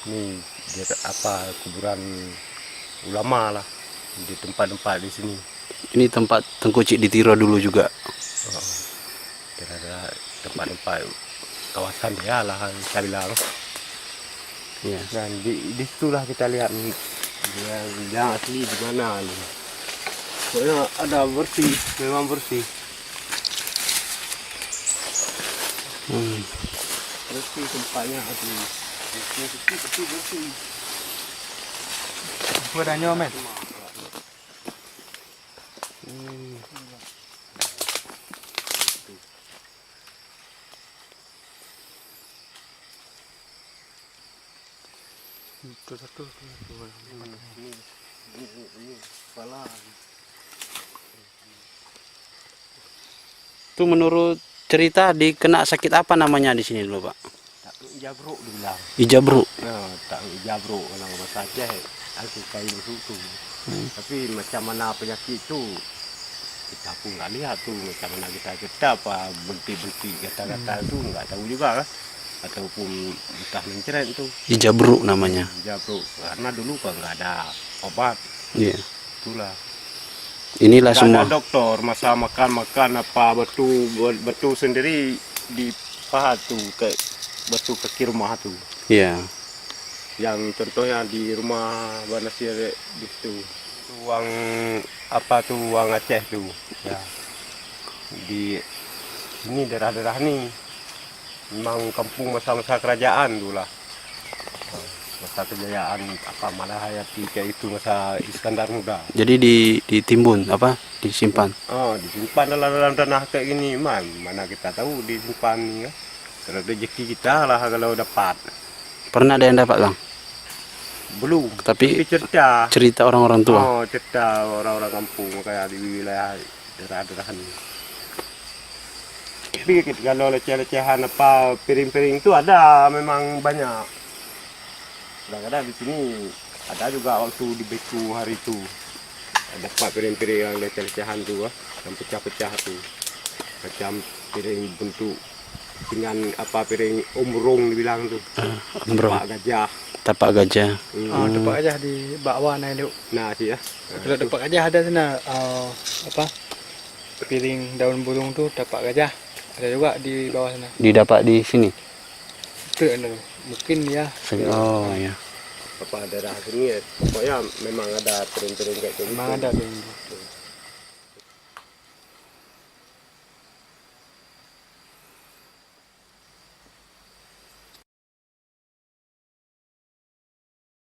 Ini dia apa kuburan ulama lah di tempat-tempat di sini. Ini tempat Tengku Cik Ditiro dulu juga. Kira-kira tempat-tempat kawasan dia lah kita bilang. Ya. Dan di situlah kita lihat dia asli di mana nih. Soalnya ada bersih, memang bersih. Bersih tempatnya asli. Bersih. Badannya men. Satu. Ini kepala. Itu menurut cerita dikena sakit apa namanya di sini dulu, Pak? Tak jabruk dibilang. Ijabruk. Nah, tak jabruk kalau bahasa Aceh aku kain busuk tu. Tapi macam mana penyakit tu kita pun nggak lihat tu, macam mana kita apa benti-benti kata-kata tu nggak tahu juga kan. Ataupun entah mencret tu. Ijabruk namanya. Jabruk karena dulu kan nggak ada obat. Iya. Itulah. Inilah Nggak semua. ada dokter, masa makan apa betul sendiri di paha tu kayak betul kaki rumah tu. Iya. Yang contohnya di rumah Banasir di situ. Uang apa tuh uang Aceh tuh. Ya. Di ini daerah-daerah nih memang kampung masa-masa kerajaan dulu lah. Masa kejayaan apa Malahayati kayak itu masa Iskandar Muda. Jadi ditimbun apa? Disimpan. Oh, disimpan dalam tanah kayak gini, mana kita tahu disimpan ya. Kalau rezeki kita lah kalau dapat. Pernah ada yang dapat, Bang? Belum. Tapi cerita orang-orang tua. Oh, cerita orang-orang kampung kayak di wilayah daerah-daerah ini. Tapi kalau leceh-lecehan apa piring-piring itu ada memang banyak. Kadang-kadang di sini ada juga waktu di Beku hari itu. Ada piring-piring yang leceh-lecehan tu yang pecah-pecah tu. Macam piring bentuk dengan apa piring omrong dibilang tu. Omrong. Tapak gajah. Tapak gajah. Oh, tapak gajah di bawah naik duk. Nah, sih ya. Kalau tapak gajah ada sana apa? Piring daun burung tu tapak gajah. Ada juga di bawah sana. Didapat di sini. Itu ada. Mungkin ya. Oh, ya. Apa daerah sini ya. Pokoknya memang ada piring-piring kayak gitu. Memang ada tu.